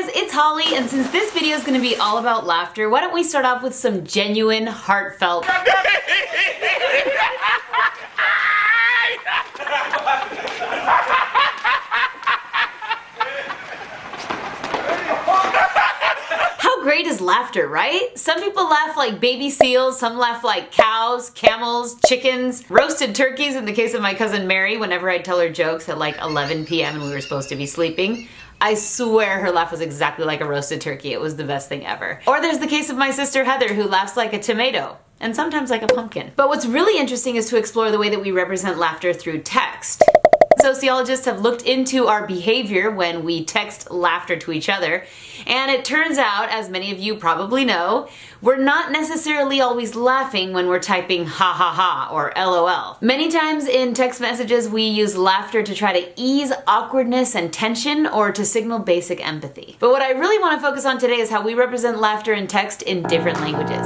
guys, it's Holly, and since this video is going to be all about laughter, why don't we start off with some genuine, heartfelt... How great is laughter, right? Some people laugh like baby seals, some laugh like cows, camels, chickens, roasted turkeys in the case of my cousin Mary whenever I'd tell her jokes at like 11 p.m. and we were supposed to be sleeping. I swear her laugh was exactly like a roasted turkey. It was the best thing ever. Or there's the case of my sister Heather, who laughs like a tomato, and sometimes like a pumpkin. But what's really interesting is to explore the way that we represent laughter through text. Sociologists have looked into our behavior when we text laughter to each other, and it turns out, as many of you probably know, we're not necessarily always laughing when we're typing ha ha ha or LOL. Many times in text messages we use laughter to try to ease awkwardness and tension or to signal basic empathy. But what I really want to focus on today is how we represent laughter in text in different languages.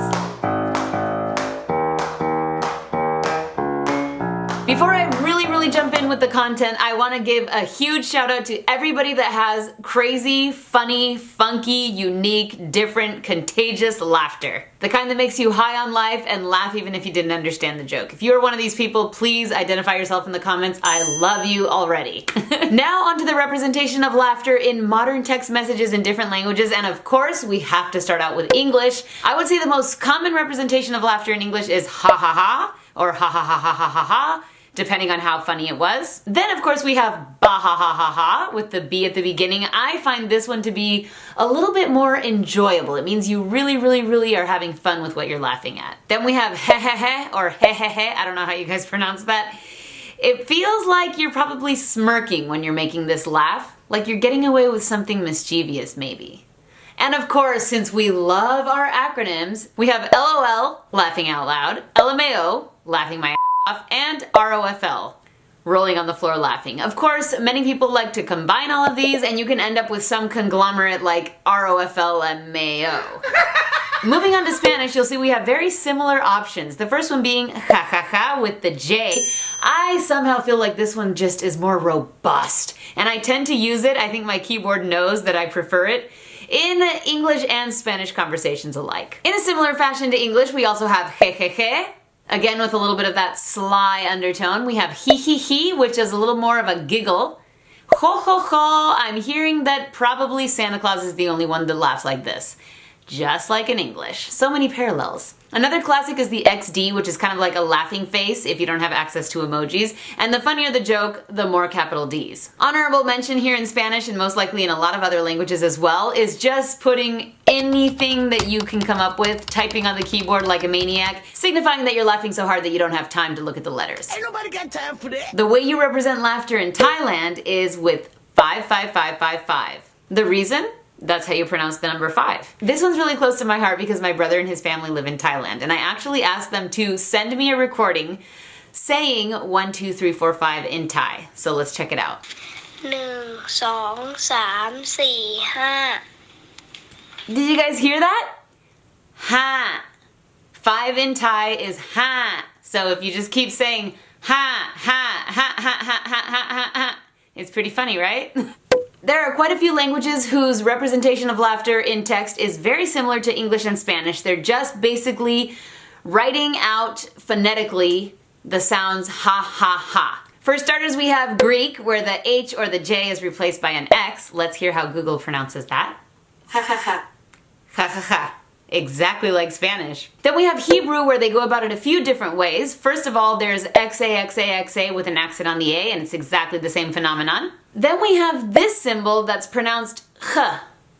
Before I really jump in with the content, I want to give a huge shout out to everybody that has crazy, funny, funky, unique, different, contagious laughter. The kind that makes you high on life and laugh even if you didn't understand the joke. If you're one of these people, please identify yourself in the comments. I love you already. Now onto the representation of laughter in modern text messages in different languages, and of course we have to start out with English. I would say the most common representation of laughter in English is ha ha ha or ha ha ha ha ha ha ha, depending on how funny it was. Then of course we have ba ha ha ha ha with the B at the beginning. I find this one to be a little bit more enjoyable. It means you really are having fun with what you're laughing at. Then we have he he he or he he he. I don't know how you guys pronounce that. It feels like you're probably smirking when you're making this laugh, like you're getting away with something mischievous maybe. And of course, since we love our acronyms, we have LOL, laughing out loud, LMAO, laughing my off, and ROFL, rolling on the floor laughing. Of course, many people like to combine all of these and you can end up with some conglomerate like ROFLMAO. Moving on to Spanish, you'll see we have very similar options. The first one being ja ja ja with the J. I somehow feel like this one just is more robust, and I tend to use it. I think my keyboard knows that I prefer it in English and Spanish conversations alike. In a similar fashion to English, we also have je je je. Again, with a little bit of that sly undertone. We have he he he, which is a little more of a giggle. Ho ho ho, I'm hearing that probably Santa Claus is the only one that laughs like this. Just like in English. So many parallels. Another classic is the XD, which is kind of like a laughing face if you don't have access to emojis. And the funnier the joke, the more capital Ds. Honorable mention here in Spanish, and most likely in a lot of other languages as well, is just putting anything that you can come up with, typing on the keyboard like a maniac, signifying that you're laughing so hard that you don't have time to look at the letters. Ain't nobody got time for that. The way you represent laughter in Thailand is with 55555. The reason? That's how you pronounce the number 5. This one's really close to my heart because my brother and his family live in Thailand, and I actually asked them to send me a recording saying 1, 2, 3, 4, 5 in Thai. So let's check it out. 1, 2, 3, 4, 5. Did you guys hear that? Ha. 5 in Thai is ha. So if you just keep saying ha, ha, ha, ha, ha, ha, ha, ha, ha, it's pretty funny, right? There are quite a few languages whose representation of laughter in text is very similar to English and Spanish. They're just basically writing out phonetically the sounds ha ha ha. For starters, we have Greek, where the H or the J is replaced by an X. Let's hear how Google pronounces that. Ha ha ha. Ha ha ha. Exactly like Spanish. Then we have Hebrew, where they go about it a few different ways. First of all, there's XAXAXA with an accent on the A, and it's exactly the same phenomenon. Then we have this symbol that's pronounced ch.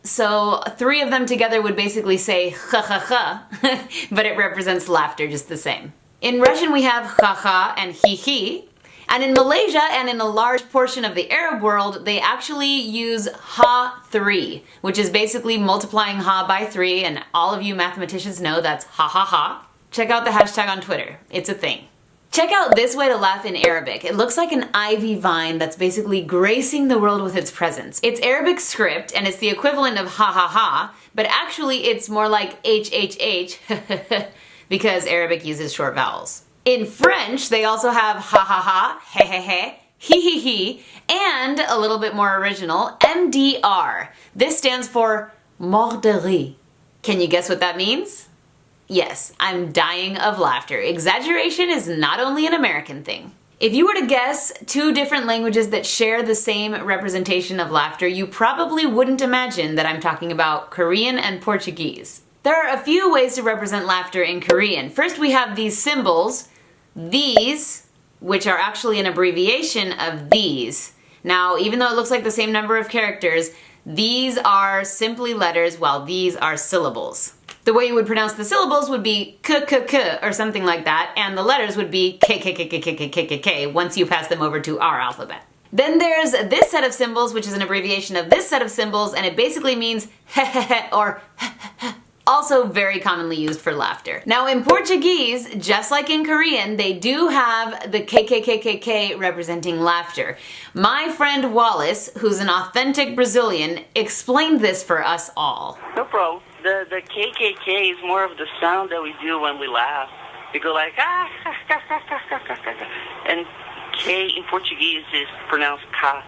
So 3 of them together would basically say ch ch ch, but it represents laughter just the same. In Russian we have ha ha and hi hi. And in Malaysia and in a large portion of the Arab world, they actually use ha3, which is basically multiplying ha by 3, and all of you mathematicians know that's ha ha ha. Check out the hashtag on Twitter. It's a thing. Check out this way to laugh in Arabic. It looks like an ivy vine that's basically gracing the world with its presence. It's Arabic script, and it's the equivalent of ha ha ha, but actually it's more like h h h because Arabic uses short vowels. In French, they also have ha ha ha, he he he, hee hee hee, and a little bit more original, MDR. This stands for mort de rire. Can you guess what that means? Yes, I'm dying of laughter. Exaggeration is not only an American thing. If you were to guess two different languages that share the same representation of laughter, you probably wouldn't imagine that I'm talking about Korean and Portuguese. There are a few ways to represent laughter in Korean. First, we have these symbols, these, which are actually an abbreviation of these. Now, even though it looks like the same number of characters, these are simply letters while these are syllables. The way you would pronounce the syllables would be k k k or something like that, and the letters would be k k k k k k k k k once you pass them over to our alphabet. Then there's this set of symbols, which is an abbreviation of this set of symbols, and it basically means hehehe or also very commonly used for laughter. Now in Portuguese, just like in Korean, they do have the KKKKK representing laughter. My friend Wallace, who's an authentic Brazilian, explained this for us all. No problem. The KKK is more of the sound that we do when we laugh. We go like, ah, and K in Portuguese is pronounced ka.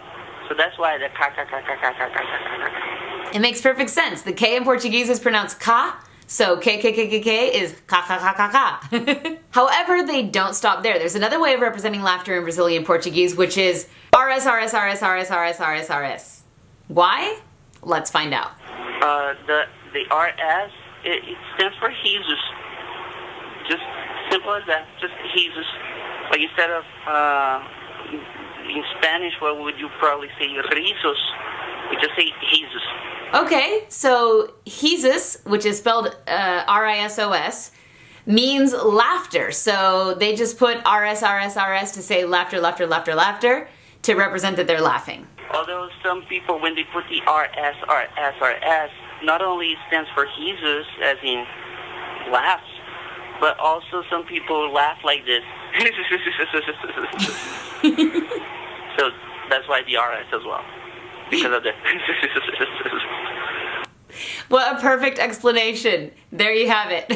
So that's why the ka ka ka ka ka ka ka ka. It makes perfect sense. The K in Portuguese is pronounced ka, so KKKKK is ka ka ka ka ka. However, they don't stop there. There's another way of representing laughter in Brazilian Portuguese, which is RS, RS, RS, RS, RS, RS, RS. Why? Let's find out. The RS, it stands for Jesus. Just simple as that. Just Jesus. Like instead of, in Spanish, what would you probably say? Risos. We just say Jesus. Okay, so Jesus, which is spelled R-I-S-O-S, means laughter. So they just put RS, RS, RS to say laughter, laughter, laughter, laughter to represent that they're laughing. Although some people, when they put the RS, RS, RS, not only stands for Jesus, as in laughs, but also some people laugh like this. So that's why the RS as well. Because of the What a perfect explanation. There you have it.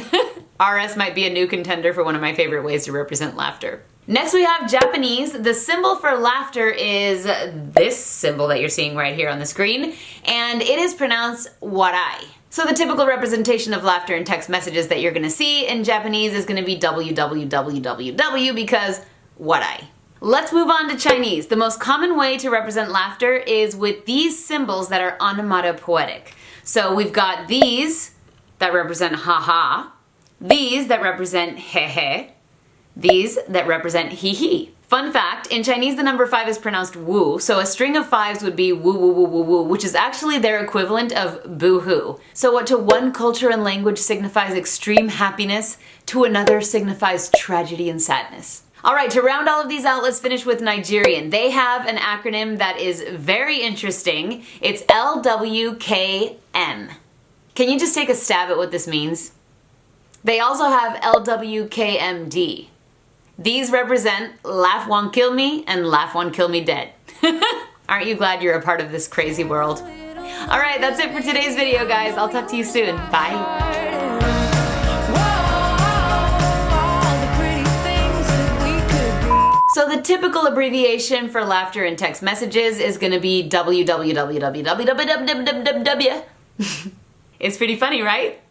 RS might be a new contender for one of my favorite ways to represent laughter. Next we have Japanese. The symbol for laughter is this symbol that you're seeing right here on the screen, and it is pronounced warai. So the typical representation of laughter in text messages that you're gonna see in Japanese is gonna be www because warai. Let's move on to Chinese. The most common way to represent laughter is with these symbols that are onomatopoetic. So we've got these that represent ha-ha, these that represent he-he, these that represent hee-hee. Fun fact, in Chinese the number 5 is pronounced wu, so a string of 5s would be woo woo woo woo woo, which is actually their equivalent of boo-hoo. So what to one culture and language signifies extreme happiness, to another signifies tragedy and sadness. Alright, to round all of these out, let's finish with Nigerian. They have an acronym that is very interesting. It's LWKM. Can you just take a stab at what this means? They also have LWKMD. These represent laugh one kill me and laugh one kill me dead. Aren't you glad you're a part of this crazy world? Alright, that's it for today's video, guys. I'll talk to you soon. Bye. So the typical abbreviation for laughter in text messages is going to be www. It's pretty funny, right?